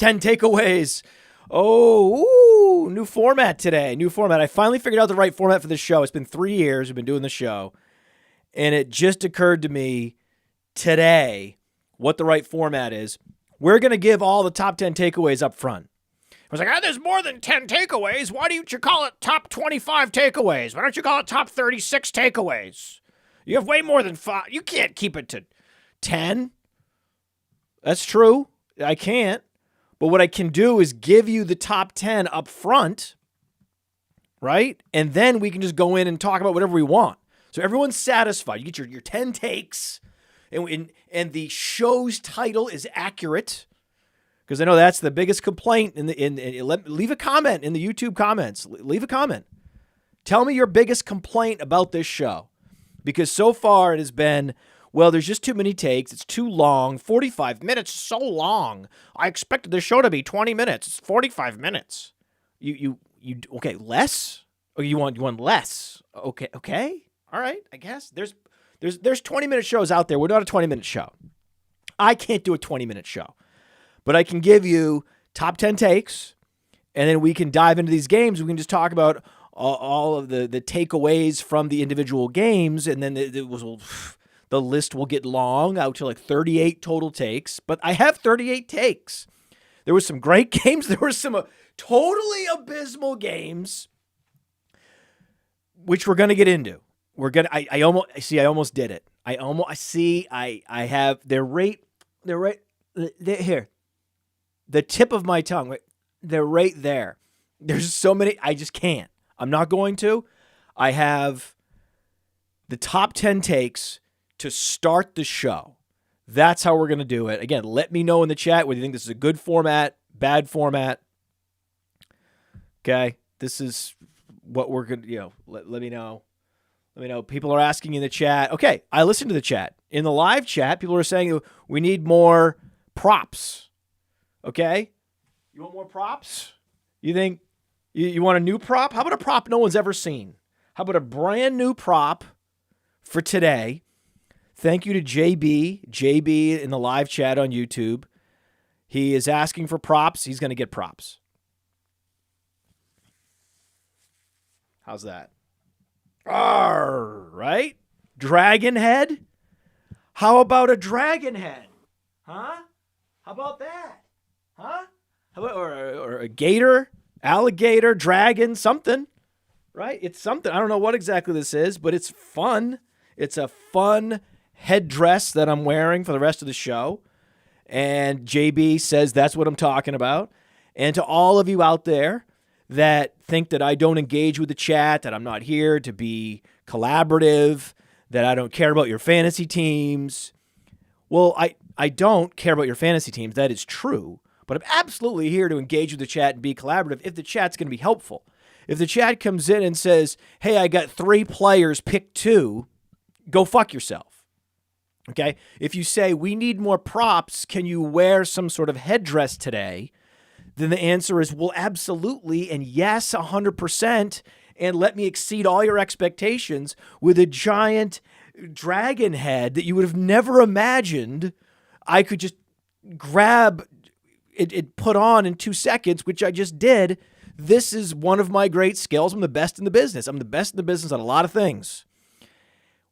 10 takeaways. Oh, new format today. New format. I finally figured out the right format for this show. It's been 3 years we've been doing the show. And it just occurred to me today what the right format is. We're going to give all the top 10 takeaways up front. I was like, there's more than 10 takeaways. Why don't you call it top 25 takeaways? Why don't you call it top 36 takeaways? You have way more than 5. You can't keep it to 10. That's true. I can't. But what I can do is give you the top 10 up front, right? And then we can just go in and talk about whatever we want. So everyone's satisfied. You get your 10 takes, and the show's title is accurate, because I know that's the biggest complaint. Leave a comment in the YouTube comments. Leave a comment. Tell me your biggest complaint about this show, because so far it has been, well, there's just too many takes. It's too long. 45 minutes is so long. I expected the show to be 20 minutes. It's 45 minutes. You okay? Less? Or you want less? Okay. All right, I guess. There's 20-minute shows out there. We're not a 20-minute show. I can't do a 20-minute show. But I can give you top 10 takes, and then we can dive into these games. We can just talk about all of the takeaways from the individual games, and then the list will get long, out to like 38 total takes. But I have 38 takes. There were some great games. There were some totally abysmal games, which we're going to get into. I almost did it. I have, they're right here. The tip of my tongue, right? They're right there. There's so many, I just can't. I'm not going to. I have the top 10 takes to start the show. That's how we're going to do it. Again, let me know in the chat whether you think this is a good format, bad format. Okay? This is what we're going to, let me know. Let me know. People are asking in the chat. Okay, I listened to the chat. In the live chat, people are saying we need more props. Okay? You want more props? You think you want a new prop? How about a prop no one's ever seen? How about a brand new prop for today? Thank you to JB in the live chat on YouTube. He is asking for props. He's going to get props. How's that? All right. Dragon head? How about a dragon head? Huh? How about that? Huh? How about, or a gator, alligator, dragon, something. Right? It's something. I don't know what exactly this is, but it's fun. It's a fun headdress that I'm wearing for the rest of the show. And JB says that's what I'm talking about. And to all of you out there that think that I don't engage with the chat, that I'm not here to be collaborative, that I don't care about your fantasy teams. Well, I don't care about your fantasy teams. That is true. But I'm absolutely here to engage with the chat and be collaborative if the chat's going to be helpful. If the chat comes in and says, hey, I got 3 players, pick 2, go fuck yourself. Okay? If you say, we need more props, can you wear some sort of headdress today? Then the answer is, well, absolutely, and yes, 100%, and let me exceed all your expectations with a giant dragon head that you would have never imagined I could just grab it put on in 2 seconds, which I just did. This is one of my great skills. I'm the best in the business. I'm the best in the business on a lot of things.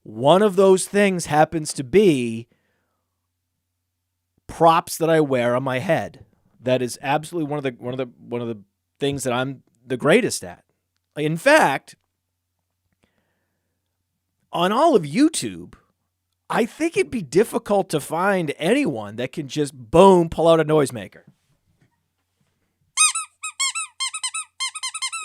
One of those things happens to be props that I wear on my head. That is absolutely one of the things that I'm the greatest at. In fact, on all of YouTube, I think it'd be difficult to find anyone that can just boom pull out a noisemaker.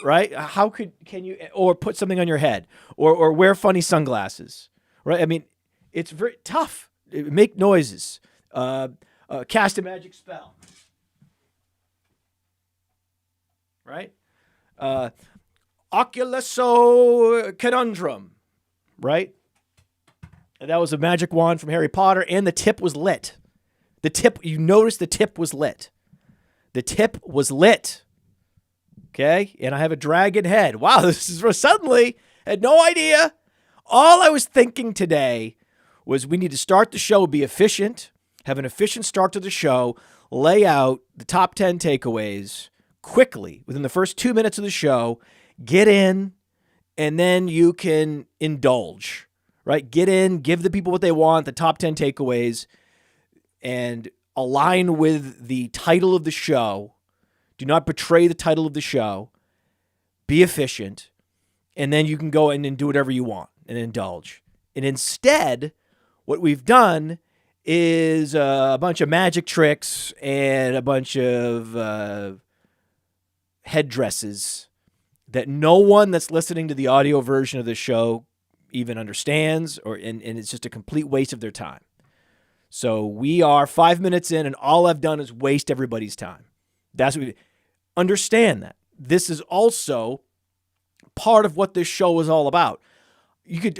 Right? How can you, or put something on your head, or wear funny sunglasses, right? I mean, it's very tough. Make noises. Cast a magic spell. Right? Oculuso Conundrum, right? And that was a magic wand from Harry Potter, and the tip was lit. You noticed the tip was lit. The tip was lit. Okay? And I have a dragon head. Wow, this is suddenly, had no idea. All I was thinking today was we need to start the show, be efficient, have an efficient start to the show. lay out the top 10 takeaways quickly within the first 2 minutes of the show. Get in, and then you can indulge, right? Get in, give the people what they want, the top 10 takeaways, and align with the title of the show. Do not betray the title of the show. Be efficient, and then you can go in and do whatever you want and indulge. And instead, what we've done is a bunch of magic tricks and a bunch of headdresses that no one that's listening to the audio version of the show even understands, and it's just a complete waste of their time. So we are 5 minutes in, and all I've done is waste everybody's time. That's what we understand. That this is also part of what this show is all about.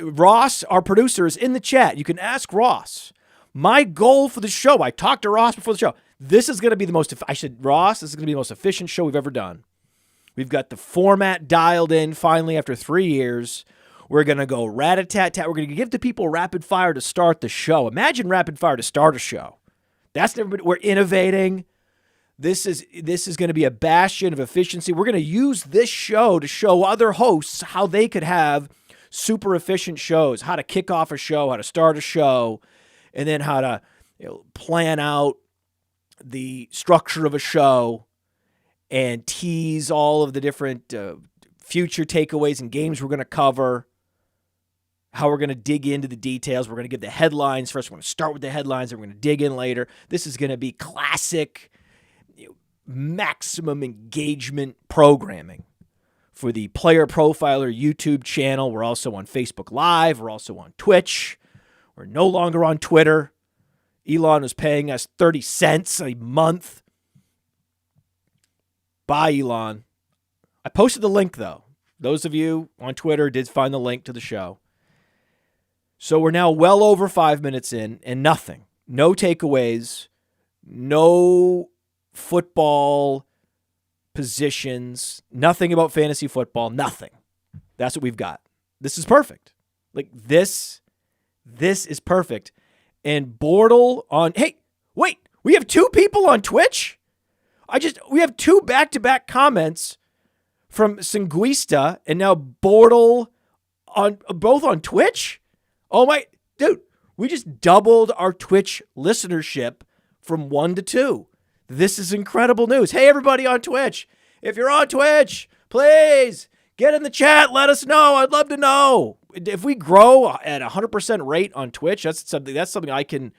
Ross, our producer, is in the chat. You can ask Ross. My goal for the show, I talked to Ross before the show. This is going to be the most, Ross, this is going to be the most efficient show we've ever done. We've got the format dialed in finally after 3 years. We're going to go rat-a-tat-tat. We're going to give the people rapid fire to start the show. Imagine rapid fire to start a show. That's never been, we're innovating. This is going to be a bastion of efficiency. We're going to use this show to show other hosts how they could have super efficient shows, how to kick off a show, how to start a show, and then how to plan out the structure of a show and tease all of the different future takeaways and games we're going to cover, how we're going to dig into the details. We're going to give the headlines first. We're going to start with the headlines, and we're going to dig in later. This is going to be classic, maximum engagement programming for the Player Profiler YouTube channel. We're also on Facebook Live. We're also on Twitch. We're no longer on Twitter. Elon is paying us 30 cents a month. Bye, Elon. I posted the link, though. Those of you on Twitter did find the link to the show. So we're now well over 5 minutes in, and nothing. No takeaways. No football positions. Nothing about fantasy football. Nothing. That's what we've got. This is perfect. Like, this is perfect. And Bortle on... Hey, wait. We have 2 people on Twitch? We have 2 back-to-back comments from Sanguista and now Bortle on both on Twitch? Oh my, dude, we just doubled our Twitch listenership from 1 to 2. This is incredible news. Hey, everybody on Twitch, if you're on Twitch, please get in the chat. Let us know. I'd love to know. If we grow at 100% rate on Twitch, that's something I can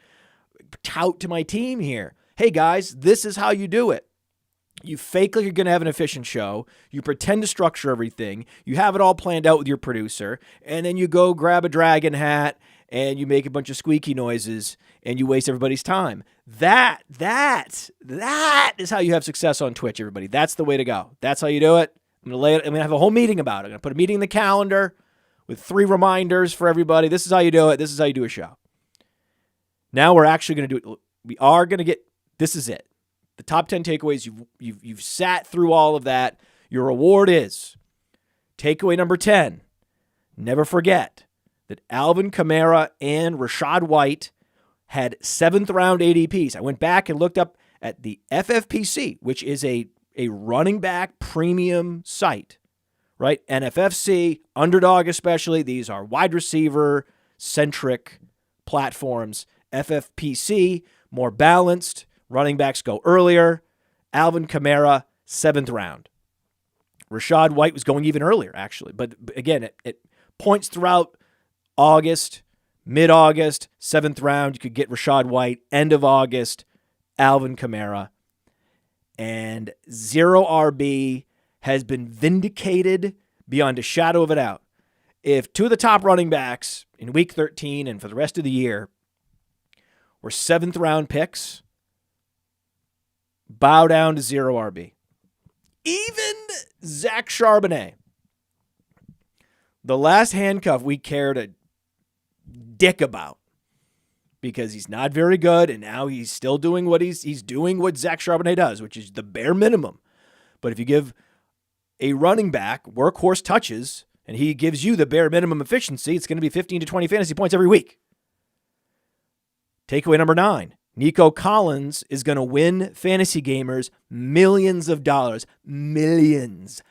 tout to my team here. Hey, guys, this is how you do it. You fake like you're going to have an efficient show. You pretend to structure everything. You have it all planned out with your producer. And then you go grab a dragon hat and you make a bunch of squeaky noises and you waste everybody's time. That is how you have success on Twitch, everybody. That's the way to go. That's how you do it. I'm going to have a whole meeting about it. I'm going to put a meeting in the calendar with 3 reminders for everybody. This is how you do it. This is how you do a show. Now we're actually going to do it. We are going to get, this is it. The top 10 takeaways, you've sat through all of that. Your reward is takeaway number 10. Never forget that Alvin Kamara and Rachaad White had 7th round ADPs. I went back and looked up at the FFPC, which is a running back premium site, right? NFFC, Underdog especially. These are wide receiver centric platforms. FFPC, more balanced. Running backs go earlier. Alvin Kamara, 7th round. Rachaad White was going even earlier, actually. But again, it points throughout August, mid-August, 7th round. You could get Rachaad White. End of August, Alvin Kamara. And 0 RB has been vindicated beyond a shadow of a doubt. If 2 of the top running backs in Week 13 and for the rest of the year were 7th round picks, bow down to 0 RB. Even Zach Charbonnet, the last handcuff we cared a dick about because he's not very good, and now he's still doing what he's doing what Zach Charbonnet does, which is the bare minimum. But if you give a running back workhorse touches and he gives you the bare minimum efficiency, it's going to be 15 to 20 fantasy points every week. Takeaway number 9. Nico Collins is going to win fantasy gamers millions of dollars. Millions.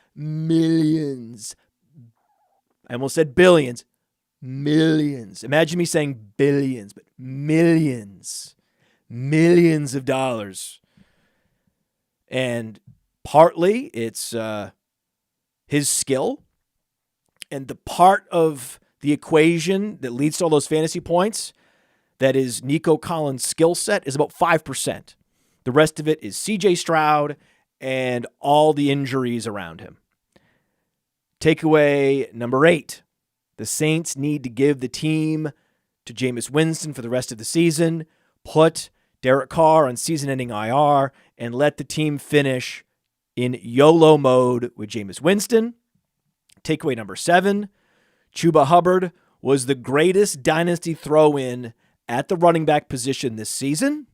I almost said billions. Millions. Imagine me saying billions, but millions. Millions of dollars. And partly it's his skill. And the part of the equation that leads to all those fantasy points that is Nico Collins' skill set is about 5%. The rest of it is CJ Stroud and all the injuries around him. Takeaway number 8. The Saints need to give the team to Jameis Winston for the rest of the season, put Derek Carr on season-ending IR, and let the team finish in YOLO mode with Jameis Winston. Takeaway number 7. Chuba Hubbard was the greatest dynasty throw-in at the running back position this season.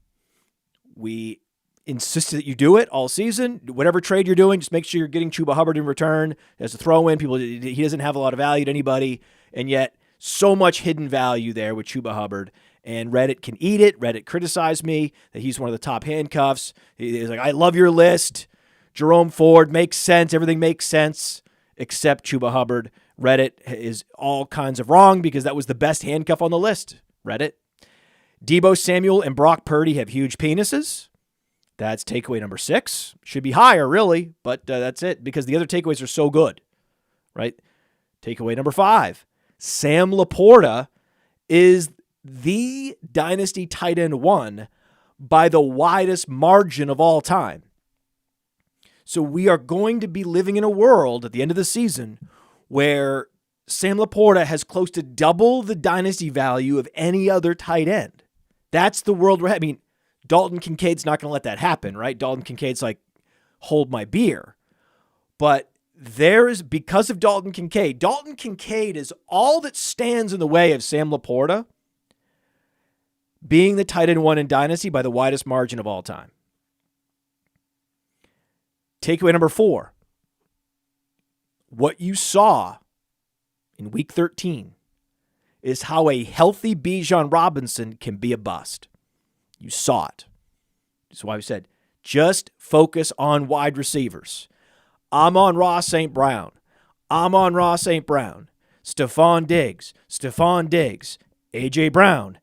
We insisted that you do it all season. Whatever trade you're doing, just make sure you're getting Chuba Hubbard in return as a throw-in. He doesn't have a lot of value to anybody, and yet so much hidden value there with Chuba Hubbard. And Reddit can eat it. Reddit criticized me that he's one of the top handcuffs. He's like, I love your list. Jerome Ford makes sense. Everything makes sense except Chuba Hubbard. Reddit is all kinds of wrong because that was the best handcuff on the list. Reddit. Deebo Samuel and Brock Purdy have huge penises. That's takeaway number 6. Should be higher, really, but that's it because the other takeaways are so good, right? Takeaway number 5. Sam Laporta is the Dynasty tight end 1 by the widest margin of all time. So we are going to be living in a world at the end of the season where Sam Laporta has close to double the Dynasty value of any other tight end. That's the world we're having. I mean, Dalton Kincaid's not going to let that happen, right? Dalton Kincaid's like, hold my beer. But because of Dalton Kincaid is all that stands in the way of Sam Laporta being the tight end 1 in Dynasty by the widest margin of all time. Takeaway number 4. What you saw in week 13 is how a healthy Bijan Robinson can be a bust. You saw it. That's why we said, just focus on wide receivers. Amon-Ra St. Brown. Stephon Diggs. A.J. Brown.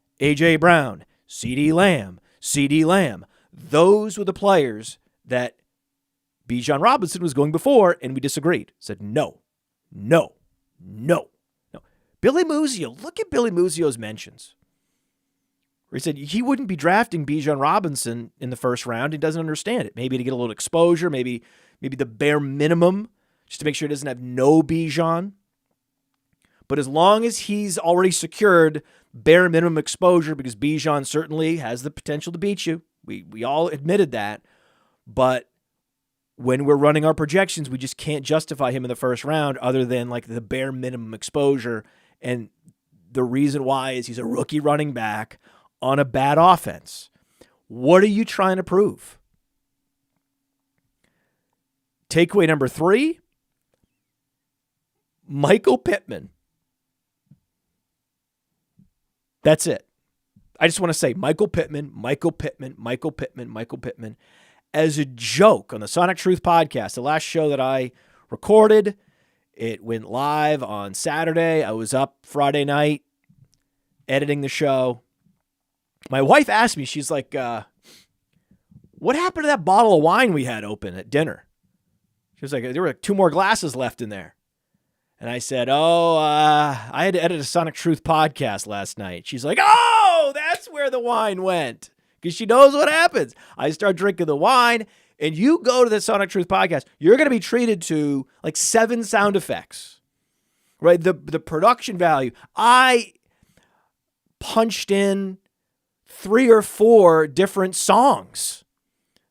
CeeDee Lamb. Those were the players that Bijan Robinson was going before, and we disagreed. Said no. Billy Muzio, look at Billy Muzio's mentions. Where he said he wouldn't be drafting Bijan Robinson in the first round. He doesn't understand it. Maybe to get a little exposure, maybe the bare minimum, just to make sure he doesn't have no Bijan. But as long as he's already secured bare minimum exposure, because Bijan certainly has the potential to beat you. We all admitted that. But when we're running our projections, we just can't justify him in the first round other than like the bare minimum exposure. And the reason why is he's a rookie running back on a bad offense. What are you trying to prove? Takeaway number 3, Michael Pittman. That's it. I just want to say Michael Pittman, as a joke on the Sonic Truth podcast, the last show that I recorded. It went live on Saturday. I was up Friday night editing the show. My wife asked me, she's like, what happened to that bottle of wine we had open at dinner? She was like, there were like 2 more glasses left in there. And I said, I had to edit a Sonic Truth podcast last night. She's like, oh, that's where the wine went. Because she knows what happens. I start drinking the wine, and you go to the Sonic Truth podcast, you're going to be treated to like 7 sound effects, right? The production value. I punched in 3 or 4 different songs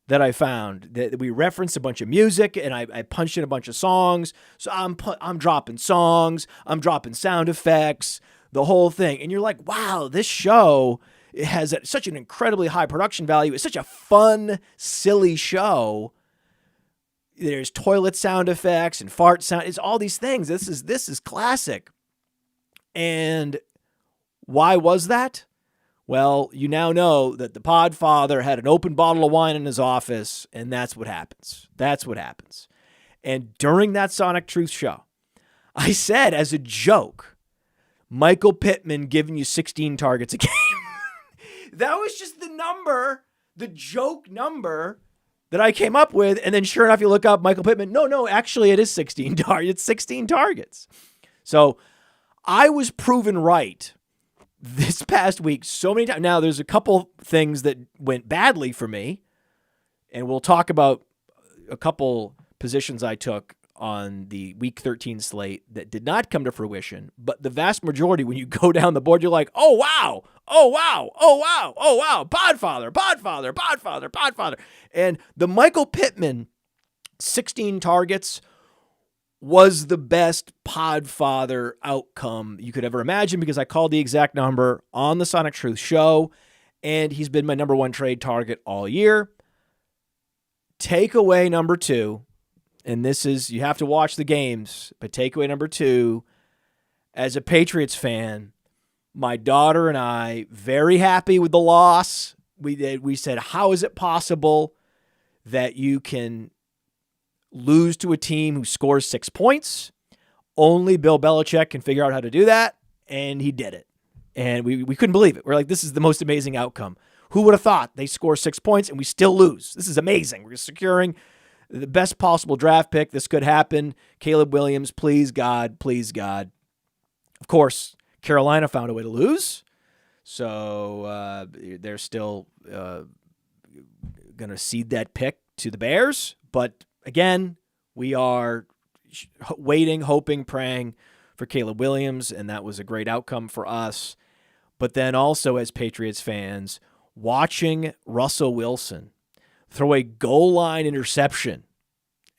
that I found that we referenced a bunch of music, and I punched in a bunch of songs. So I'm dropping songs, I'm dropping sound effects, the whole thing. And you're like, wow, this show, it has such an incredibly high production value. It's such a fun, silly show. There's toilet sound effects and fart sound. It's all these things. This is classic. And why was that? Well, you now know that the Podfather had an open bottle of wine in his office, and that's what happens. That's what happens. And during that Sonic Truth show, I said as a joke, Michael Pittman giving you 16 targets a game. That was just the number, the joke number that I came up with. And then sure enough, you look up Michael Pittman. No, actually it is 16 targets. It's 16 targets. So I was proven right this past week so many times. Now, there's a couple things that went badly for me, and we'll talk about a couple positions I took on the Week 13 slate that did not come to fruition. But the vast majority, when you go down the board, you're like, oh, wow, Podfather. And the Michael Pittman 16 targets was the best Podfather outcome you could ever imagine, because I called the exact number on the Sonic Truth show, and he's been my number one trade target all year. Takeaway number two, and this is, you have to watch the games, but takeaway number two, as a Patriots fan, my daughter and I, very happy with the loss. We said, how is it possible that you can lose to a team who scores 6 points? Only Bill Belichick can figure out how to do that, and he did it. And we couldn't believe it. We're like, this is the most amazing outcome. Who would have thought they score 6 points and we still lose? This is amazing. We're securing the best possible draft pick. This could happen. Caleb Williams, please God. Of course, Carolina found a way to lose, so they're still going to cede that pick to the Bears. But again, we are waiting, hoping, praying for Caleb Williams, and that was a great outcome for us. But then also, as Patriots fans, watching Russell Wilson throw a goal line interception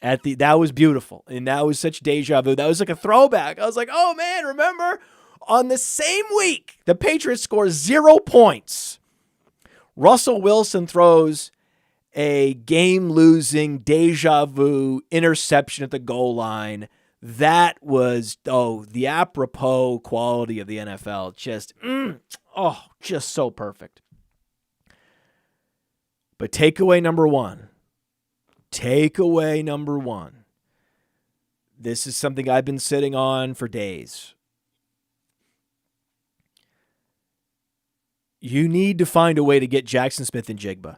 that was beautiful. And that was such deja vu. That was like a throwback. I was like, oh man, remember on the same week, the Patriots score 0 points. Russell Wilson throws a game-losing deja vu interception at the goal line. That was, the apropos quality of the NFL. Just so perfect. But takeaway number one. This is something I've been sitting on for days. You need to find a way to get Jackson Smith and Jigba.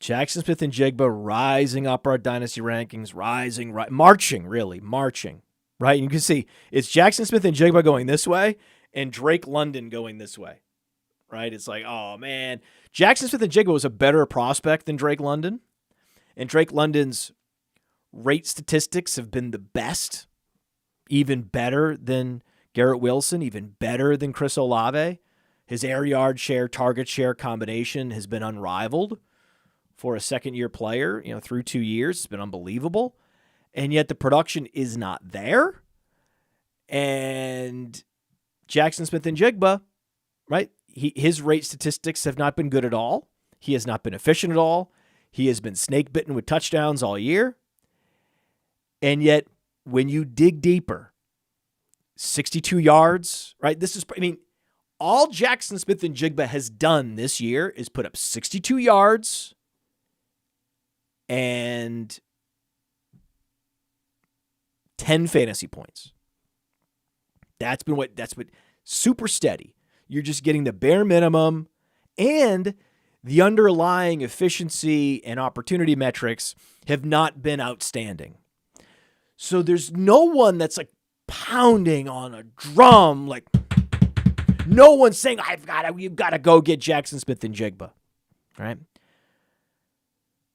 Jackson Smith and Jigba rising up our dynasty rankings, marching. Right? And you can see it's Jackson Smith and Jigba going this way and Drake London going this way. Right? It's like, oh man, Jackson Smith and Jigba was a better prospect than Drake London. And Drake London's rate statistics have been the best, even better than Garrett Wilson, even better than Chris Olave. His air yard share, target share combination has been unrivaled for a second-year player, through 2 years. It's been unbelievable. And yet the production is not there. And Jackson Smith and Jigba, right? His rate statistics have not been good at all. He has not been efficient at all. He has been snake-bitten with touchdowns all year. And yet, when you dig deeper, 62 yards, right? All Jackson Smith and Jigba has done this year is put up 62 yards and 10 fantasy points. That's what super steady. You're just getting the bare minimum, and the underlying efficiency and opportunity metrics have not been outstanding. So there's no one that's like pounding on a drum, like no one's saying, you've got to go get Jackson Smith and Jigba, right?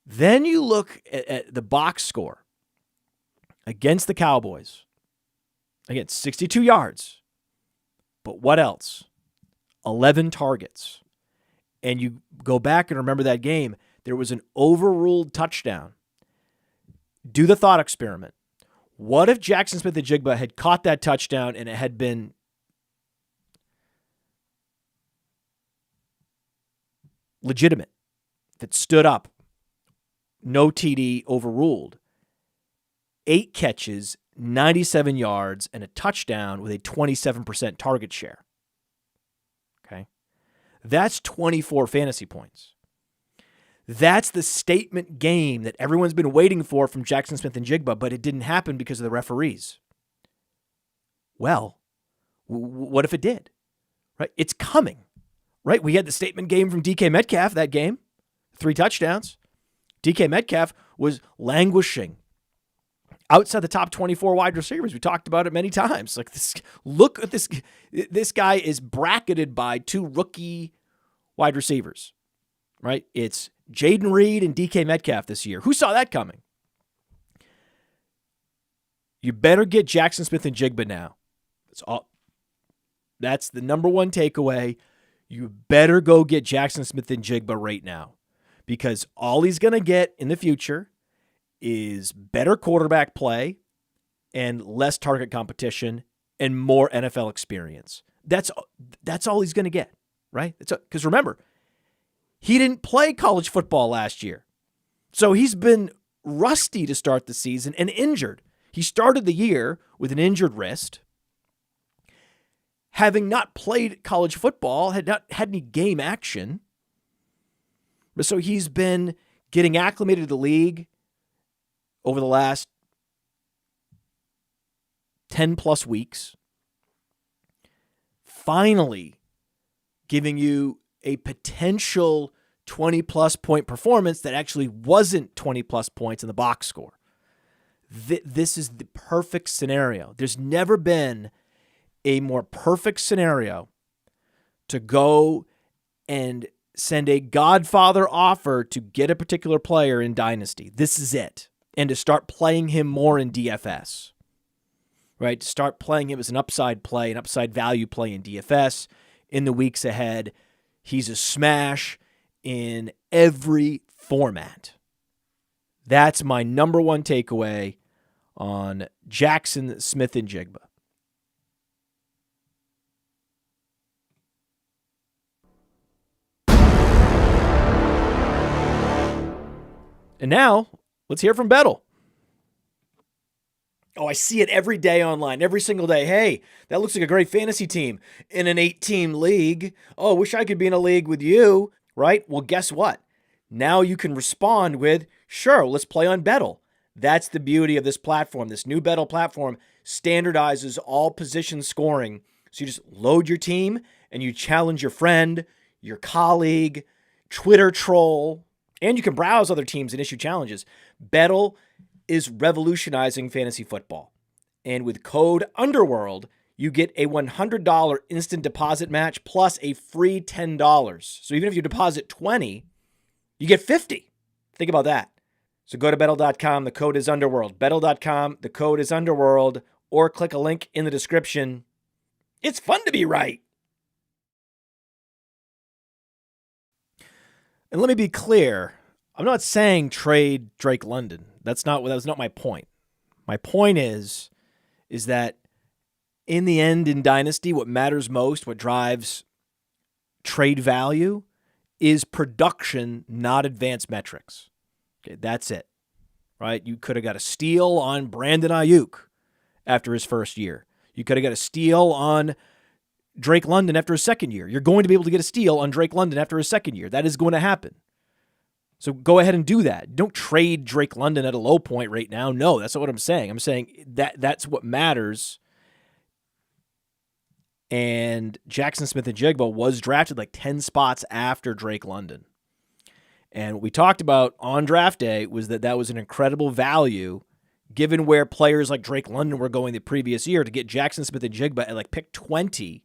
Then you look at the box score against the Cowboys. Again, 62 yards. But what else? 11 targets. And you go back and remember that game, there was an overruled touchdown. Do the thought experiment. What if Jackson Smith and Jigba had caught that touchdown and it had been legitimate, that stood up, no TD, overruled? 8 catches, 97 yards, and a touchdown with a 27% target share. Okay. That's 24 fantasy points. That's the statement game that everyone's been waiting for from Jackson Smith-Njigba, but it didn't happen because of the referees. Well, what if it did? Right? It's coming. Right? We had the statement game from DK Metcalf that game, 3 touchdowns. DK Metcalf was languishing outside the top 24 wide receivers. We talked about it many times. Like this, look at this. This guy is bracketed by 2 rookie wide receivers, right? It's Jaden Reed and DK Metcalf this year. Who saw that coming? You better get Jackson Smith-Njigba now. That's the number one takeaway. You better go get Jackson Smith-Njigba right now, because all he's going to get in the future is better quarterback play and less target competition and more NFL experience. That's all he's going to get, right? Because remember, he didn't play college football last year. So he's been rusty to start the season and injured. He started the year with an injured wrist. Having not played college football, had not had any game action. So he's been getting acclimated to the league over the last 10 plus weeks. Finally giving you a potential 20 plus point performance that actually wasn't 20 plus points in the box score. This is the perfect scenario. There's never been a more perfect scenario to go and send a Godfather offer to get a particular player in Dynasty. This is it. And to start playing him more in DFS, right? To start playing him as an upside play, an upside value play in DFS in the weeks ahead. He's a smash in every format. That's my number one takeaway on Jackson Smith-Njigba. And now, let's hear from Bettle. Oh, I see it every day online, every single day. Hey, that looks like a great fantasy team in an 8-team league. Oh, wish I could be in a league with you, right? Well, guess what? Now you can respond with, sure, let's play on Bettle. That's the beauty of this platform. This new Bettle platform standardizes all position scoring. So you just load your team and you challenge your friend, your colleague, Twitter troll, and you can browse other teams and issue challenges. Bettle is revolutionizing fantasy football. And with code UNDERWORLD, you get a $100 instant deposit match plus a free $10. So even if you deposit $20, you get $50. Think about that. So go to Bettle.com. The code is UNDERWORLD. Bettle.com. The code is UNDERWORLD. Or click a link in the description. It's fun to be right. And let me be clear. I'm not saying trade Drake London. That was not my point. My point is that in the end, in Dynasty, what matters most, what drives trade value, is production, not advanced metrics. Okay, that's it. Right? You could have got a steal on Brandon Ayuk after his first year. You could have got a steal on Drake London after his second year. You're going to be able to get a steal on Drake London after his second year. That is going to happen. So go ahead and do that. Don't trade Drake London at a low point right now. No, that's not what I'm saying. I'm saying that's what matters. And Jackson Smith-Njigba was drafted like 10 spots after Drake London. And what we talked about on draft day was that was an incredible value given where players like Drake London were going the previous year. To get Jackson Smith-Njigba at like pick 20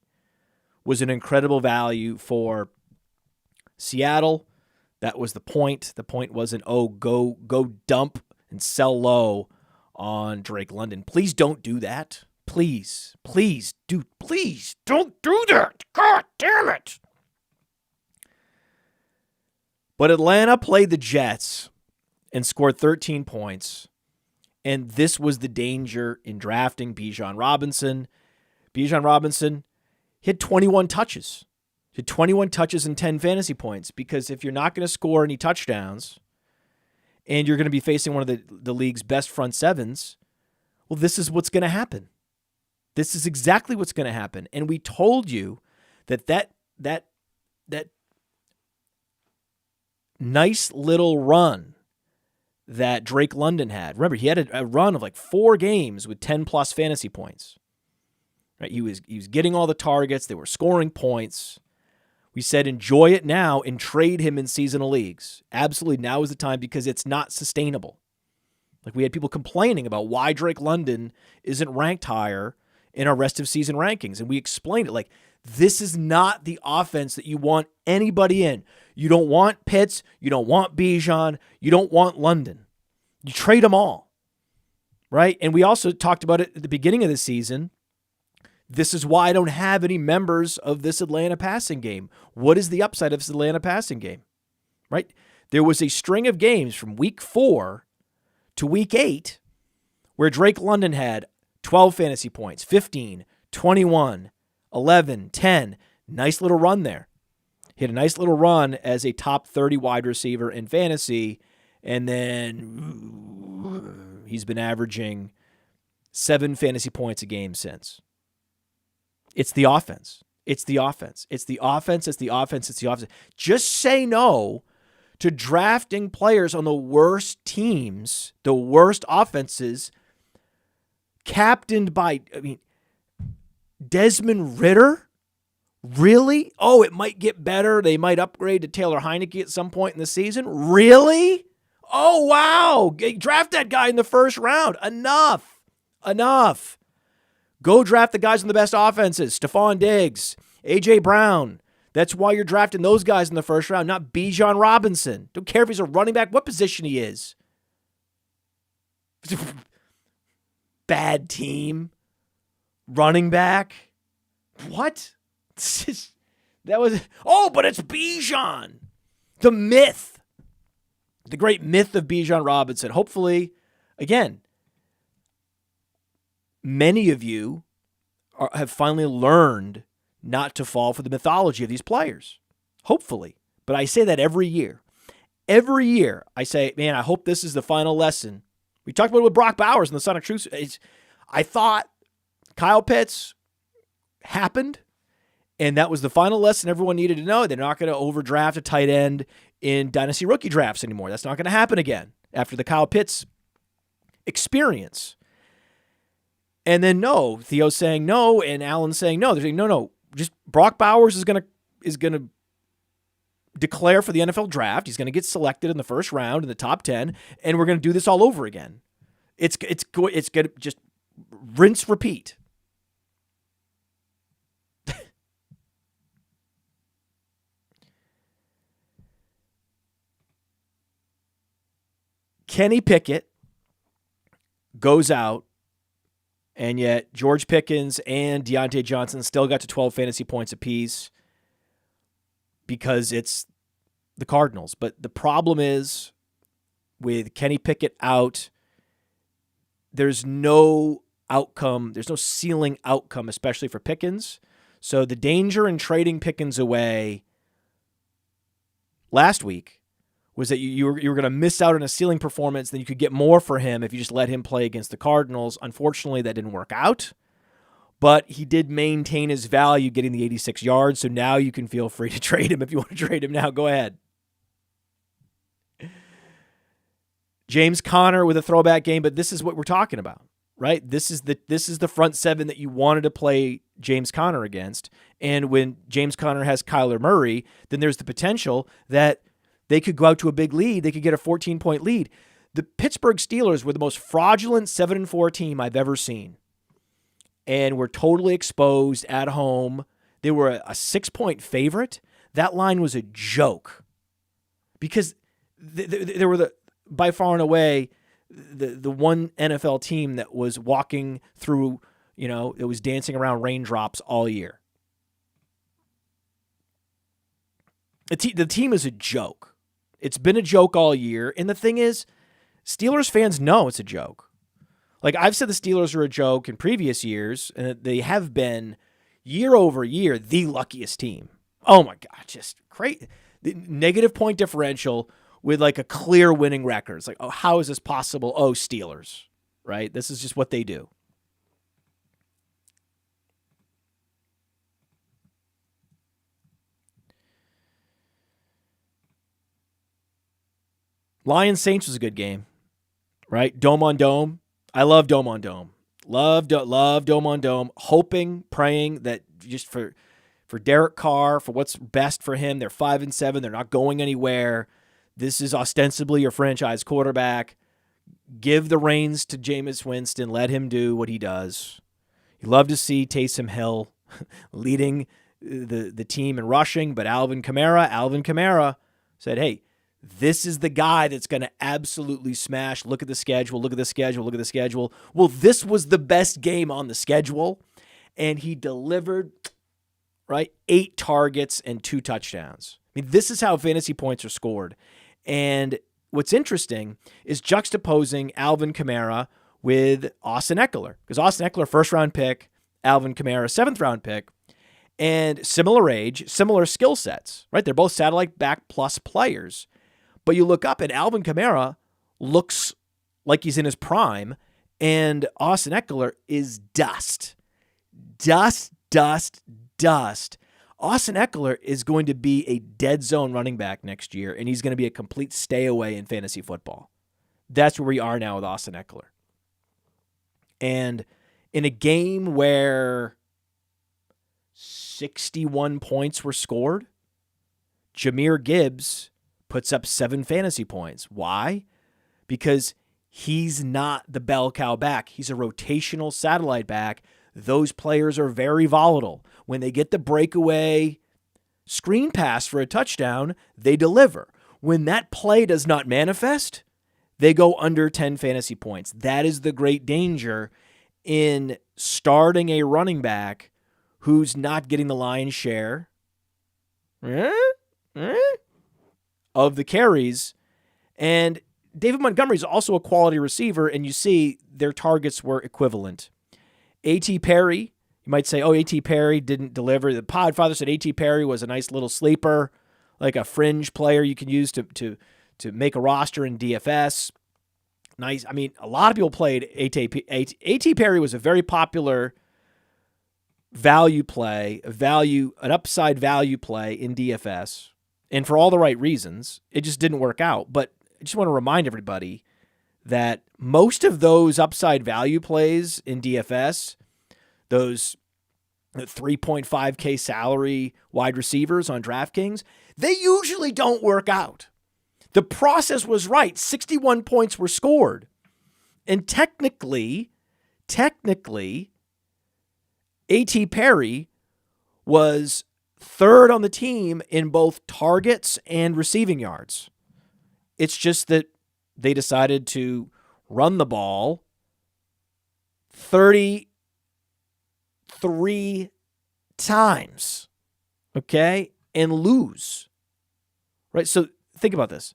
was an incredible value for Seattle. That was the point. The point wasn't, go dump and sell low on Drake London. Please don't do that. Please don't do that. God damn it. But Atlanta played the Jets and scored 13 points. And this was the danger in drafting Bijan Robinson. Bijan Robinson hit 21 touches. Hit 21 touches and 10 fantasy points. Because if you're not going to score any touchdowns and you're going to be facing one of the league's best front sevens, well, this is what's going to happen. This is exactly what's going to happen. And we told you that nice little run that Drake London had. Remember, he had a run of like 4 games with 10-plus fantasy points. Right? He was getting all the targets. They were scoring points. We said enjoy it now and trade him in seasonal leagues. Absolutely, now is the time because it's not sustainable. Like we had people complaining about why Drake London isn't ranked higher in our rest of season rankings. And we explained it like this is not the offense that you want anybody in. You don't want Pitts. You don't want Bijan. You don't want London. You trade them all. Right? And we also talked about it at the beginning of the season. This is why I don't have any members of this Atlanta passing game. What is the upside of this Atlanta passing game? Right? There was a string of games from week 4 to week 8 where Drake London had 12 fantasy points, 15, 21, 11, 10. Nice little run there. He had a nice little run as a top 30 wide receiver in fantasy, and then he's been averaging 7 fantasy points a game since. It's the offense. It's the offense. It's the offense. It's the offense. It's the offense. Just say no to drafting players on the worst teams, the worst offenses, captained by, Desmond Ridder? Really? Oh, it might get better. They might upgrade to Taylor Heineke at some point in the season. Really? Oh, wow. Draft that guy in the first round. Enough. Go draft the guys on the best offenses. Stephon Diggs, A.J. Brown. That's why you're drafting those guys in the first round, not Bijan Robinson. Don't care if he's a running back, what position he is. Bad team. Running back. What? But it's Bijan. The myth. The great myth of Bijan Robinson. Hopefully, again, many of you have finally learned not to fall for the mythology of these players. Hopefully. But I say that every year. Every year I say, man, I hope this is the final lesson. We talked about it with Brock Bowers in the Sonic Truth. I thought Kyle Pitts happened, and that was the final lesson everyone needed to know. They're not going to overdraft a tight end in Dynasty rookie drafts anymore. That's not going to happen again after the Kyle Pitts experience. And then no, Theo's saying no, and Alan's saying no. They're saying no. Just Brock Bowers is gonna declare for the NFL draft. He's gonna get selected in the first round in the top 10, and we're gonna do this all over again. It's gonna just rinse, repeat. Kenny Pickett goes out, and yet George Pickens and Deontay Johnson still got to 12 fantasy points apiece because it's the Cardinals. But the problem is with Kenny Pickett out, there's no outcome. There's no ceiling outcome, especially for Pickens. So the danger in trading Pickens away last week was that you were going to miss out on a ceiling performance, then you could get more for him if you just let him play against the Cardinals. Unfortunately, that didn't work out, but he did maintain his value getting the 86 yards, so now you can feel free to trade him. If you want to trade him now, go ahead. James Conner with a throwback game, but this is what we're talking about, right? This is the front seven that you wanted to play James Conner against, and when James Conner has Kyler Murray, then there's the potential that they could go out to a big lead. They could get a 14-point lead. The Pittsburgh Steelers were the most fraudulent 7-4 team I've ever seen, and were totally exposed at home. They were a 6-point favorite. That line was a joke because they were by far and away the one NFL team that was walking through, it was dancing around raindrops all year. The team is a joke. It's been a joke all year. And the thing is, Steelers fans know it's a joke. Like, I've said the Steelers are a joke in previous years, and they have been, year over year, the luckiest team. Oh, my God, just great. The negative point differential with, like, a clear winning record. It's like, oh, how is this possible? Oh, Steelers, right? This is just what they do. Lions Saints was a good game, right? Dome on dome. I love dome on dome. Love dome on dome. Hoping, praying that just for Derek Carr, for what's best for him. They're 5-7. They're not going anywhere. This is ostensibly your franchise quarterback. Give the reins to Jameis Winston. Let him do what he does. You love to see Taysom Hill leading the team in rushing, but Alvin Kamara said, hey, this is the guy that's going to absolutely smash. Look at the schedule. Well, this was the best game on the schedule, and he delivered, right? 8 targets and 2 touchdowns. I mean, this is how fantasy points are scored. And what's interesting is juxtaposing Alvin Kamara with Austin Eckler, because Austin Eckler, 1st-round pick, Alvin Kamara, 7th-round pick, and similar age, similar skill sets, right? They're both satellite back plus players. But you look up and Alvin Kamara looks like he's in his prime, and Austin Eckler is dust. Austin Eckler is going to be a dead zone running back next year, and he's going to be a complete stay away in fantasy football. That's where we are now with Austin Eckler. And in a game where 61 points were scored, Jahmyr Gibbs puts up 7 fantasy points. Why? Because he's not the bell cow back. He's a rotational satellite back. Those players are very volatile. When they get the breakaway screen pass for a touchdown, they deliver. When that play does not manifest, they go under 10 fantasy points. That is the great danger in starting a running back who's not getting the lion's share of the carries. And David Montgomery is also a quality receiver, and you see their targets were equivalent. A.T. Perry, you might say, A.T. Perry didn't deliver. The Podfather said A.T. Perry was a nice little sleeper, like a fringe player you can use to make a roster in DFS. Nice. I mean, a lot of people played A.T. Perry was a very popular value play, an upside value play in DFS, and for all the right reasons. It just didn't work out. But I just want to remind everybody that most of those upside value plays in DFS, those 3.5K salary wide receivers on DraftKings, they usually don't work out. The process was right. 61 points were scored. And technically, A.T. Perry was 3rd on the team in both targets and receiving yards. It's just that they decided to run the ball 33 times, okay, and lose, right? So think about this.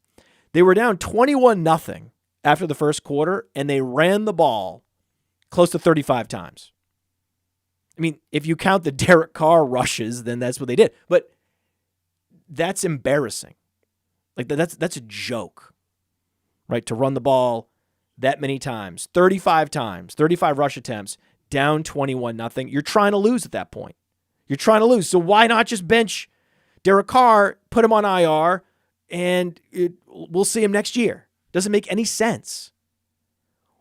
They were down 21-0 after the first quarter, and they ran the ball close to 35 times. I mean, if you count the Derek Carr rushes, then that's what they did. But that's embarrassing. Like that's a joke, right? To run the ball that many times, 35 times, 35 rush attempts, down 21-0. You're trying to lose at that point. You're trying to lose. So why not just bench Derek Carr, put him on IR, and we'll see him next year? Doesn't make any sense.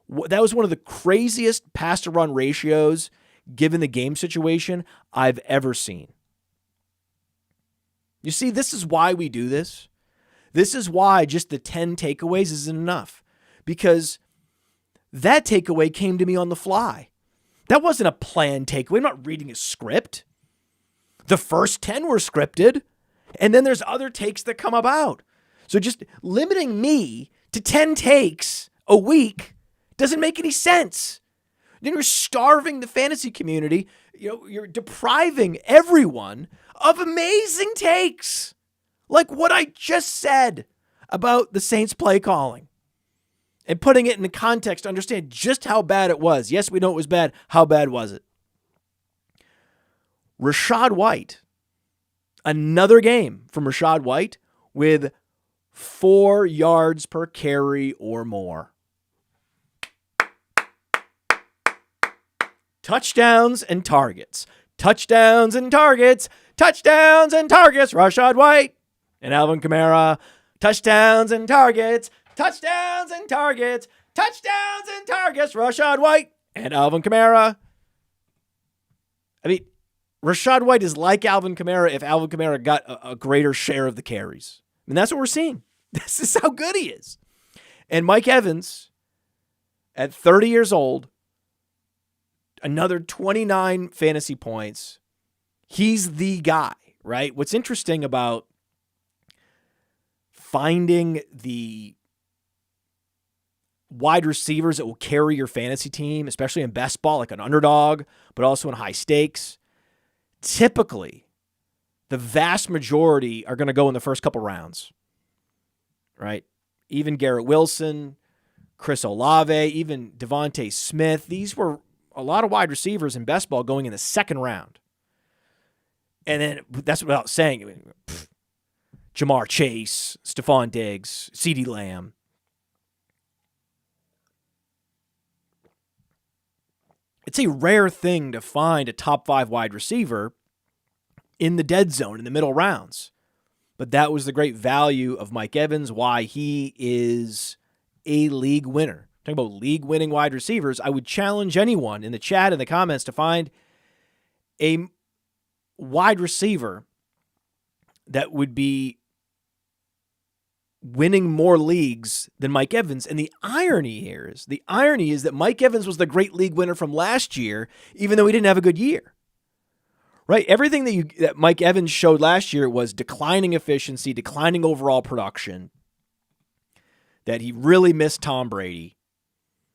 That was one of the craziest pass-to-run ratios, given the game situation, I've ever seen. You see, this is why we do this. This is why just the 10 takeaways isn't enough, because that takeaway came to me on the fly. That wasn't a planned takeaway. I'm not reading a script. The first 10 were scripted, and then there's other takes that come about. So just limiting me to 10 takes a week doesn't make any sense. Then you're starving the fantasy community. You're depriving everyone of amazing takes, like what I just said about the Saints play calling, and putting it in the context to understand just how bad it was. Yes, we know it was bad. How bad was it? Rachaad White, another game from Rachaad White with 4 yards per carry or more. Touchdowns and targets. Touchdowns and targets. Touchdowns and targets. Rachaad White and Alvin Kamara. Touchdowns and targets. touchdowns and targets, Rachaad White and Alvin Kamara. I mean, Rachaad White is like Alvin Kamara if Alvin Kamara got a greater share of the carries. And that's what we're seeing. This is how good he is. And Mike Evans, at 30 years old, another 29 fantasy points. He's the guy, right? What's interesting about finding the wide receivers that will carry your fantasy team, especially in best ball, like an underdog, but also in high stakes, typically the vast majority are going to go in the first couple rounds, right? Even Garrett Wilson, Chris Olave, even Javonte Smith. These were a lot of wide receivers in best ball going in the second round. And then that's without saying Jamar Chase, Stephon Diggs, CeeDee Lamb. It's a rare thing to find a top 5 wide receiver in the dead zone in the middle rounds. But that was the great value of Mike Evans, why he is a league winner. Talking about league-winning wide receivers, I would challenge anyone in the chat and the comments to find a wide receiver that would be winning more leagues than Mike Evans. And the irony is that Mike Evans was the great league winner from last year, even though he didn't have a good year. Right? Everything that Mike Evans showed last year was declining efficiency, declining overall production, that he really missed Tom Brady.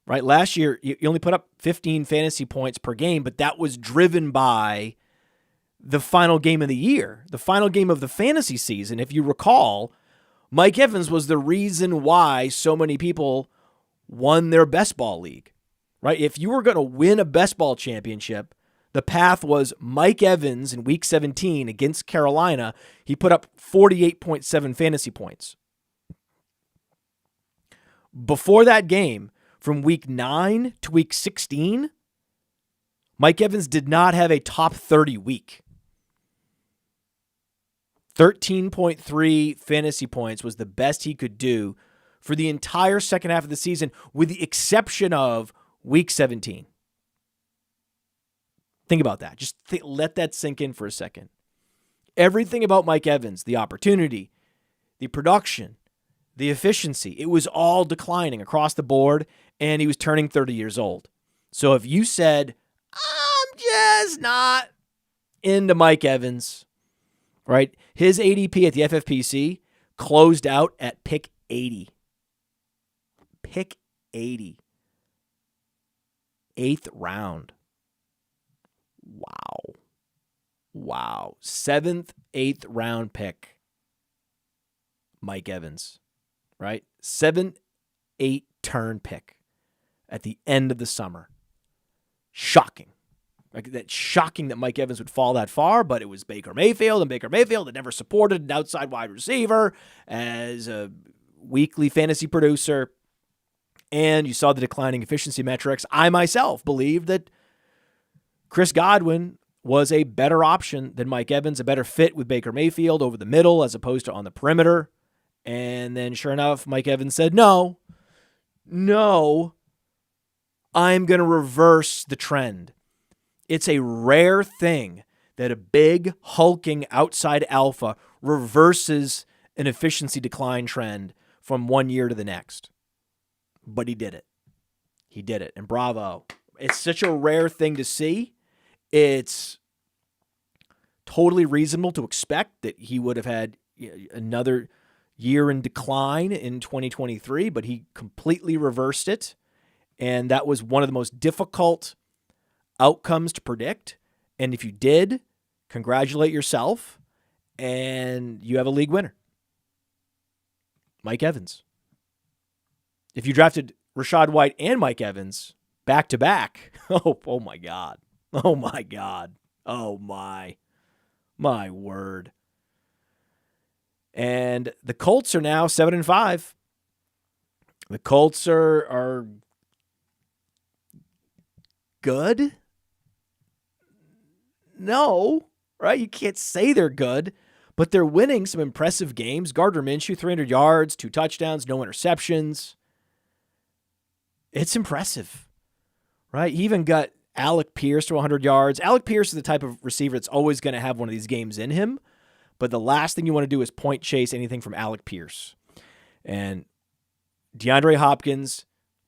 Right? Last year, he only put up 15 fantasy points per game, but that was driven by the final game of the year, the final game of the fantasy season. If you recall, Mike Evans was the reason why so many people won their best ball league, right? If you were going to win a best ball championship, the path was Mike Evans in week 17 against Carolina. He put up 48.7 fantasy points. Before that game, from week 9 to week 16, Mike Evans did not have a top 30 week. 13.3 fantasy points was the best he could do for the entire second half of the season, with the exception of week 17. Think about that. Just let that sink in for a second. Everything about Mike Evans, the opportunity, the production, the efficiency, it was all declining across the board, and he was turning 30 years old. So if you said, I'm just not into Mike Evans, right? His ADP at the FFPC closed out at pick 80. Pick 80. 8th round. Wow. 7th, 8th round pick. Mike Evans, right? 7, 8 turn pick at the end of the summer. Shocking. Like, that's shocking that Mike Evans would fall that far, but it was Baker Mayfield, and Baker Mayfield had never supported an outside wide receiver as a weekly fantasy producer. And you saw the declining efficiency metrics. I myself believed that Chris Godwin was a better option than Mike Evans, a better fit with Baker Mayfield over the middle as opposed to on the perimeter. And then sure enough, Mike Evans said, no, I'm going to reverse the trend. It's a rare thing that a big, hulking outside alpha reverses an efficiency decline trend from one year to the next. But he did it. And bravo. It's such a rare thing to see. It's totally reasonable to expect that he would have had another year in decline in 2023, but he completely reversed it. And that was one of the most difficult outcomes to predict. And if you did, congratulate yourself, and you have a league winner. Mike Evans. If you drafted Rachaad White and Mike Evans back to back, oh my God. Oh my God. Oh my word. And the Colts are now 7-5. The Colts are good? No, right? You can't say they're good, but they're winning some impressive games. Gardner Minshew, 300 yards, 2 touchdowns, no interceptions. It's impressive, right? He even got Alec Pierce to 100 yards. Alec Pierce is the type of receiver that's always going to have one of these games in him, but the last thing you want to do is point chase anything from Alec Pierce. And DeAndre Hopkins,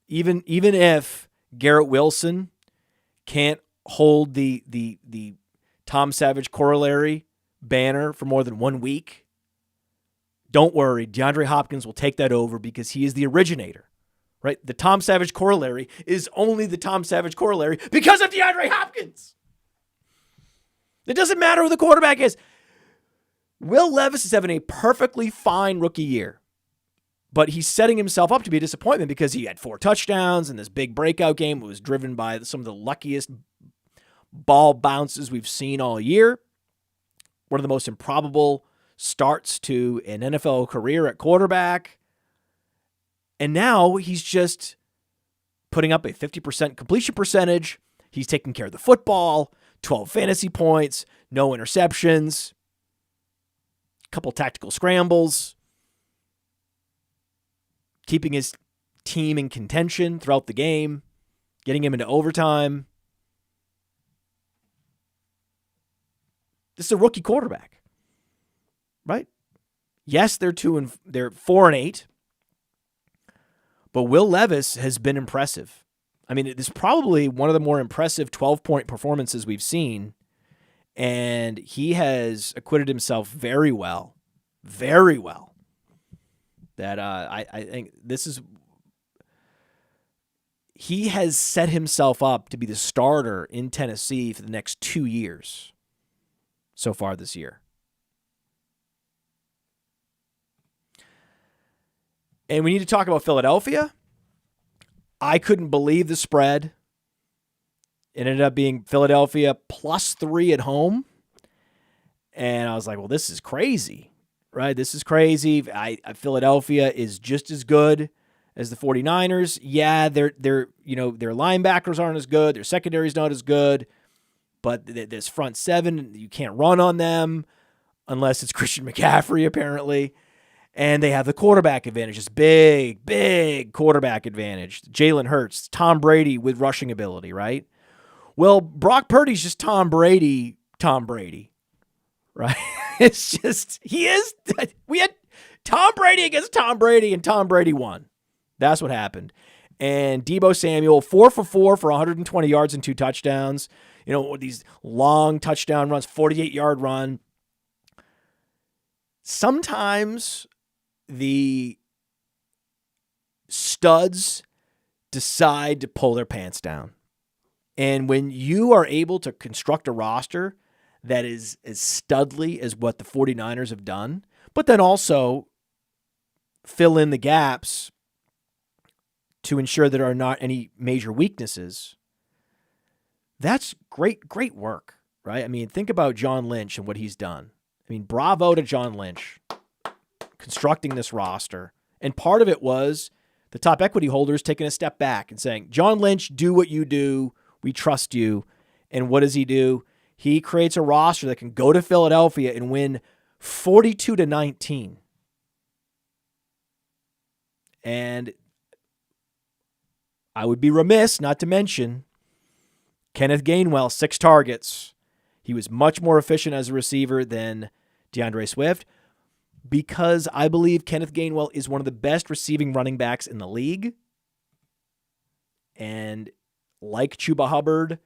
even if Garrett Wilson can't hold the Tom Savage corollary banner for more than 1 week, don't worry. DeAndre Hopkins will take that over because he is the originator, right? The Tom Savage corollary is only the Tom Savage corollary because of DeAndre Hopkins. It doesn't matter who the quarterback is. Will Levis is having a perfectly fine rookie year. But he's setting himself up to be a disappointment because he had 4 touchdowns in this big breakout game. It was driven by some of the luckiest ball bounces we've seen all year. One of the most improbable starts to an NFL career at quarterback. And now he's just putting up a 50% completion percentage. He's taking care of the football, 12 fantasy points, no interceptions, a couple tactical scrambles, keeping his team in contention throughout the game, getting him into overtime. This is a rookie quarterback, right? Yes, they're 4-8, but Will Levis has been impressive. I mean, this is probably one of the more impressive 12-point performances we've seen, and he has acquitted himself very well, very well. That I think this is, he has set himself up to be the starter in Tennessee for the next 2 years so far this year. And we need to talk about Philadelphia. I couldn't believe the spread. It ended up being Philadelphia +3 at home. And I was like, well, this is crazy. Right, this is crazy. Philadelphia is just as good as the 49ers. Yeah, their linebackers aren't as good. Their secondary's not as good. But this front seven, you can't run on them unless it's Christian McCaffrey, apparently. And they have the quarterback advantage. This big quarterback advantage. Jalen Hurts, Tom Brady with rushing ability, right? Well, Brock Purdy's just Tom Brady, right? It's just, he is. We had Tom Brady against Tom Brady, and Tom Brady won. That's what happened. And Deebo Samuel, 4 for 4 for 120 yards and 2 touchdowns. You know, these long touchdown runs, 48-yard run. Sometimes the studs decide to pull their pants down. And when you are able to construct a roster that is as studly as what the 49ers have done, but then also fill in the gaps to ensure there are not any major weaknesses, that's great work, right? I mean, think about John Lynch and what he's done. I mean, bravo to John Lynch constructing this roster. And part of it was the top equity holders taking a step back and saying, John Lynch, do what you do. We trust you. And what does he do? He creates a roster that can go to Philadelphia and win 42-19. And I would be remiss not to mention Kenneth Gainwell, 6 targets. He was much more efficient as a receiver than DeAndre Swift because I believe Kenneth Gainwell is one of the best receiving running backs in the league. And like Chuba Hubbard,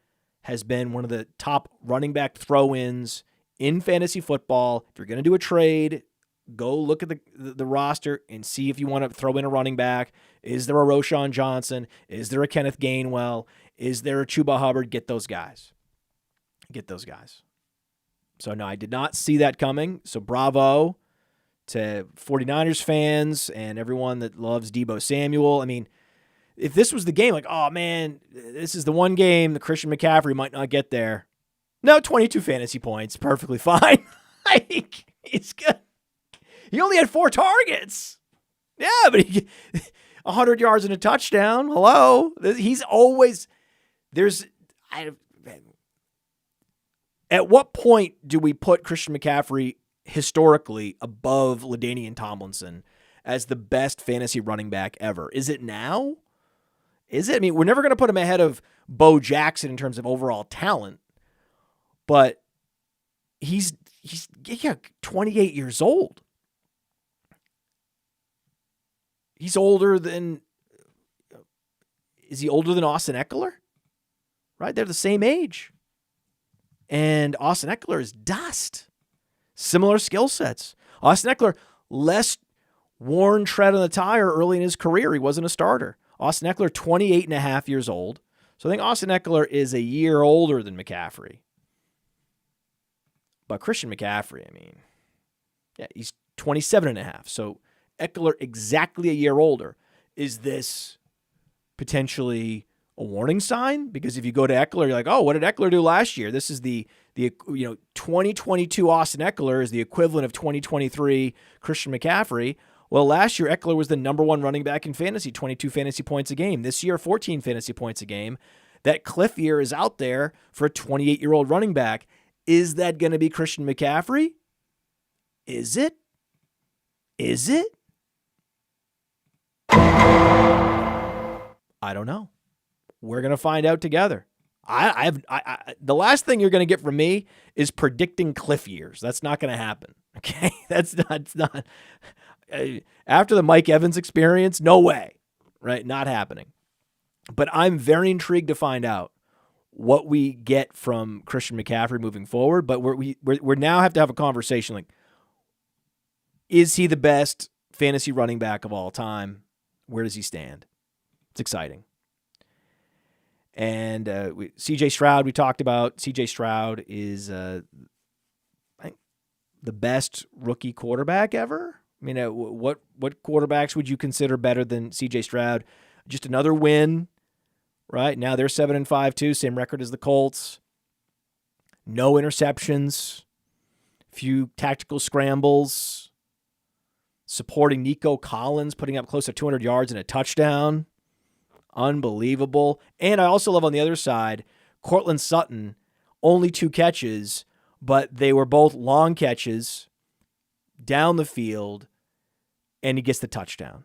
has been one of the top running back throw-ins in fantasy football. If you're going to do a trade, go look at the roster and see if you want to throw in a running back. Is there a Roschon Johnson? Is there a Kenneth Gainwell? Is there a Chuba Hubbard? Get those guys. So, no, I did not see that coming. So, bravo to 49ers fans and everyone that loves Deebo Samuel. I mean, if this was the game, like, oh, man, this is the one game the Christian McCaffrey might not get there. No, 22 fantasy points. Perfectly fine. He's good. He only had 4 targets. Yeah, but he 100 yards and a touchdown. Hello. He's always at what point do we put Christian McCaffrey historically above LaDainian Tomlinson as the best fantasy running back ever. Is it now? Is it? I mean, we're never going to put him ahead of Bo Jackson in terms of overall talent, but he's 28 years old. He's older than, is he older than Austin Eckler? Right? They're the same age. And Austin Eckler is dust. Similar skill sets. Austin Eckler, less worn tread on the tire early in his career. He wasn't a starter. Austin Eckler, 28 and a half years old. So I think Austin Eckler is a year older than McCaffrey. But Christian McCaffrey, I mean, yeah, he's 27 and a half. So Eckler exactly a year older. Is this potentially a warning sign? Because if you go to Eckler, you're like, oh, what did Eckler do last year? This is the 2022 Austin Eckler is the equivalent of 2023 Christian McCaffrey. Well, last year Eckler was the number one running back in fantasy, 22 fantasy points a game. This year, 14 fantasy points a game. That cliff year is out there for a 28-year-old running back. Is that going to be Christian McCaffrey? Is it? Is it? I don't know. We're going to find out together. The last thing you're going to get from me is predicting cliff years. That's not going to happen. Okay? That's not. After the Mike Evans experience, no way. Right? Not happening. But I'm very intrigued to find out what we get from Christian McCaffrey moving forward. But we're now have to have a conversation like, is he the best fantasy running back of all time? Where does he stand? It's exciting. And CJ Stroud, we talked about. CJ Stroud is I think the best rookie quarterback ever. I mean, what quarterbacks would you consider better than CJ Stroud? Just another win, right? Now they're 7-5 too, same record as the Colts. No interceptions, few tactical scrambles, supporting Nico Collins, putting up close to 200 yards and a touchdown. Unbelievable. And I also love on the other side, Cortland Sutton, only 2 catches, but they were both long catches down the field, and he gets the touchdown.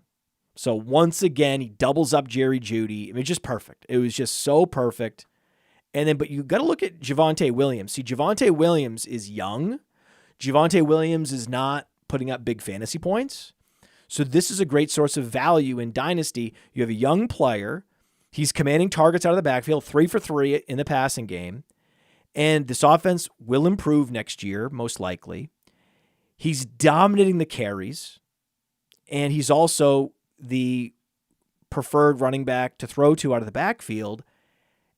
So once again, he doubles up Jerry Jeudy. I mean, just perfect. It was just so perfect. And then, but you got to look at Javonte Williams. See, Javonte Williams is young. Javonte Williams is not putting up big fantasy points. So this is a great source of value in Dynasty. You have a young player. He's commanding targets out of the backfield, 3 for 3 in the passing game. And this offense will improve next year, most likely. He's dominating the carries. And he's also the preferred running back to throw to out of the backfield.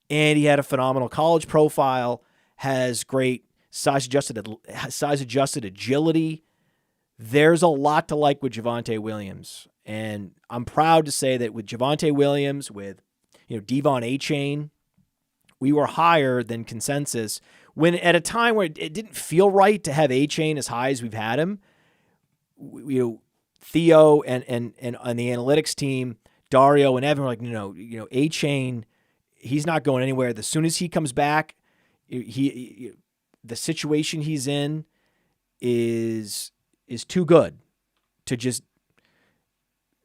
And he had a phenomenal college profile, has great size-adjusted agility. There's a lot to like with Javonte Williams. And I'm proud to say that with Javonte Williams, with Devon Achane, we were higher than consensus when at a time where it didn't feel right to have Achane as high as we've had him. Theo and on the analytics team, Dario and Evan were like, no, Achane, he's not going anywhere. As soon as he comes back, the situation he's in is too good to just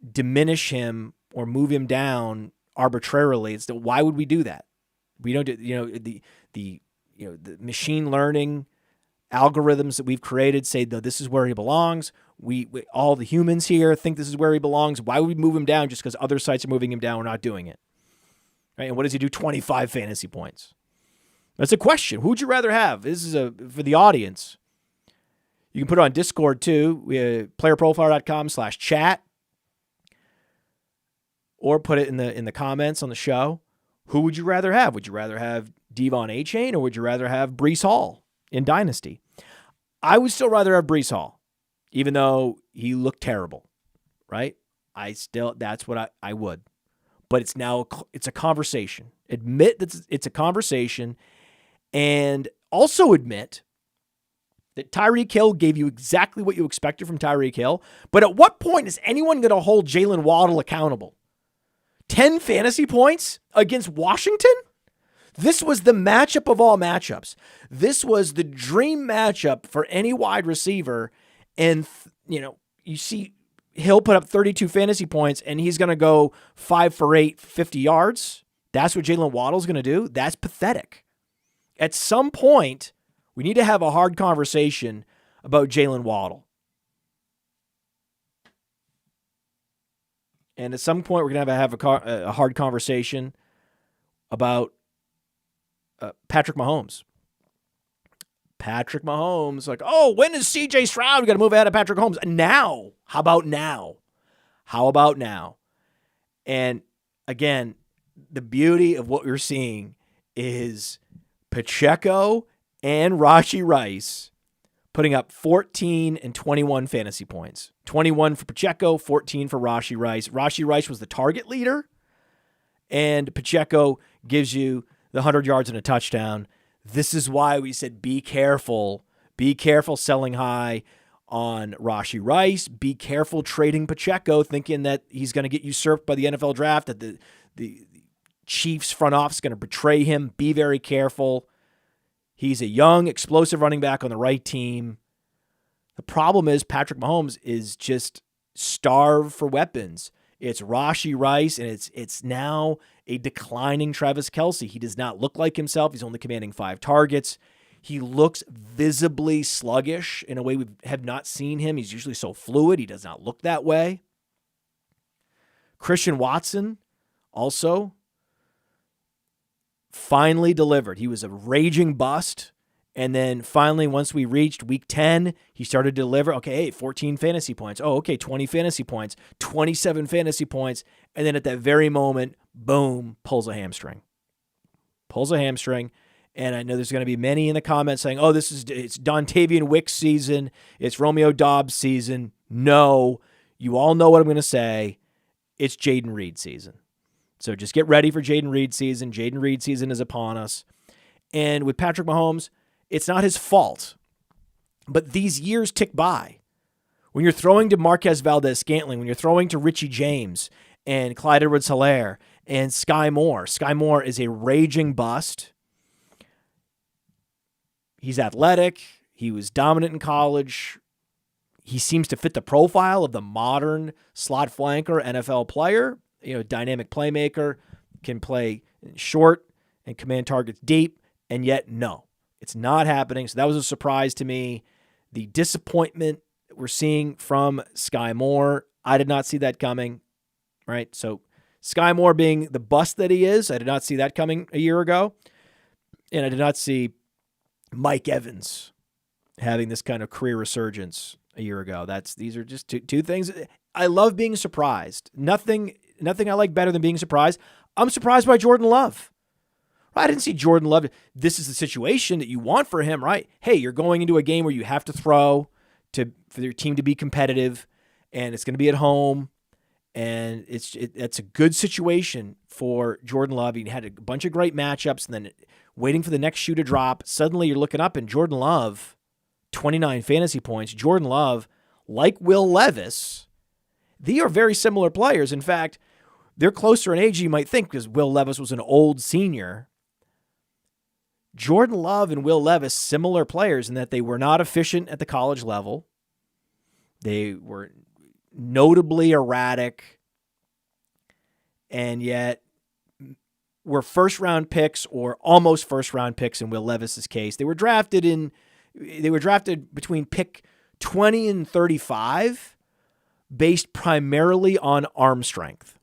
diminish him or move him down arbitrarily. It's why would we do that? We don't do, the machine learning algorithms that we've created say that this is where he belongs. We all the humans here think this is where he belongs. Why would we move him down just because other sites are moving him down? We're not doing it. Right? And what does he do? 25 fantasy points. That's a question. Who would you rather have? This is for the audience. You can put it on Discord too. We have playerprofiler.com/chat, or put it in the comments on the show. Who would you rather have? Would you rather have Devon Achane or would you rather have Breece Hall in Dynasty? I would still rather have Breece Hall, even though he looked terrible, right? That's what I would. But it's a conversation. Admit that it's a conversation, and also admit that Tyreek Hill gave you exactly what you expected from Tyreek Hill. But at what point is anyone going to hold Jalen Waddle accountable? 10 fantasy points against Washington? This was the matchup of all matchups. This was the dream matchup for any wide receiver. And, you see Hill put up 32 fantasy points and he's going to go 5 for 8, 50 yards. That's what Jalen Waddle's going to do. That's pathetic. At some point, we need to have a hard conversation about Jalen Waddle. And at some point, we're going to have a hard conversation about Patrick Mahomes. Patrick Mahomes, like, oh, when is CJ Stroud going to move ahead of Patrick Mahomes? Now. How about now? How about now? And again, the beauty of what we're seeing is Pacheco and Rashee Rice putting up 14 and 21 fantasy points. 21 for Pacheco, 14 for Rashee Rice. Rashee Rice was the target leader, and Pacheco gives you the 100 yards and a touchdown. This is why we said be careful. Be careful selling high on Rashee Rice. Be careful trading Pacheco, thinking that he's going to get usurped by the NFL draft, that the Chiefs front office is going to betray him. Be very careful. He's a young, explosive running back on the right team. The problem is Patrick Mahomes is just starved for weapons. It's Rashee Rice, and it's now a declining Travis Kelce. He does not look like himself. He's only commanding 5 targets. He looks visibly sluggish in a way we have not seen him. He's usually so fluid. He does not look that way. Christian Watson also finally delivered. He was a raging bust. And then finally, once we reached week 10, he started to deliver. Okay, hey, 14 fantasy points. Oh, okay, 20 fantasy points, 27 fantasy points. And then at that very moment, boom, pulls a hamstring. Pulls a hamstring. And I know there's going to be many in the comments saying, oh, it's Dontavian Wicks season. It's Romeo Doubs season. No, you all know what I'm going to say. It's Jayden Reed season. So just get ready for Jayden Reed season. Jayden Reed season is upon us. And with Patrick Mahomes, it's not his fault. But these years tick by. When you're throwing to Marquez Valdez-Scantling, when you're throwing to Richie James and Clyde Edwards-Helaire and Sky Moore. Sky Moore is a raging bust. He's athletic. He was dominant in college. He seems to fit the profile of the modern slot flanker NFL player. Dynamic playmaker, can play short and command targets deep, and yet no, it's not happening. So that was a surprise to me. The disappointment we're seeing from Sky Moore, I did not see that coming, right? So Sky Moore being the bust that he is, I did not see that coming a year ago, and I did not see Mike Evans having this kind of career resurgence a year ago. These are just two things. I love being surprised. Nothing I like better than being surprised. I'm surprised by Jordan Love. I didn't see Jordan Love. This is the situation that you want for him, right? Hey, you're going into a game where you have to throw for your team to be competitive, and it's going to be at home, and it's a good situation for Jordan Love. He had a bunch of great matchups, and then waiting for the next shoe to drop. Suddenly you're looking up, and Jordan Love, 29 fantasy points. Jordan Love, like Will Levis, they are very similar players. In fact, they're closer in age, you might think, because Will Levis was an old senior. Jordan Love and Will Levis, similar players in that they were not efficient at the college level. They were notably erratic, and yet were first-round picks or almost first-round picks in Will Levis's case. They were drafted between pick 20 and 35 based primarily on arm strength.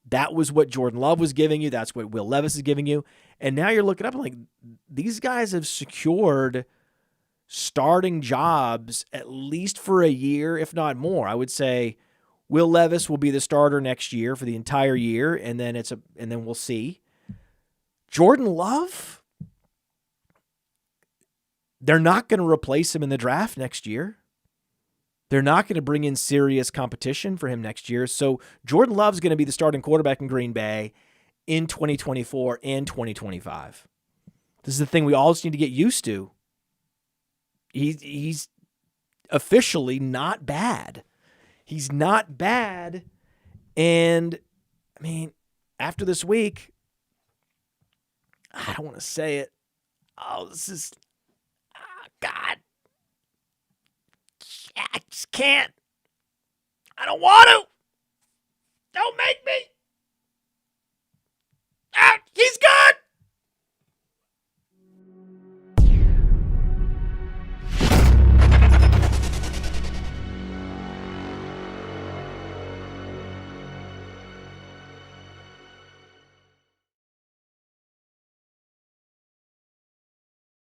That was what Jordan Love was giving you. That's what Will Levis is giving you. And now you're looking up and like, these guys have secured starting jobs at least for a year, if not more. I would say Will Levis will be the starter next year for the entire year, and then we'll see. Jordan Love, they're not going to replace him in the draft next year. They're not going to bring in serious competition for him next year. So Jordan Love's going to be the starting quarterback in Green Bay in 2024 and 2025. This is the thing we all just need to get used to. He's officially not bad. He's not bad. And, I mean, after this week, I don't want to say it. Oh, this is, God. I just can't. I don't want to. Don't make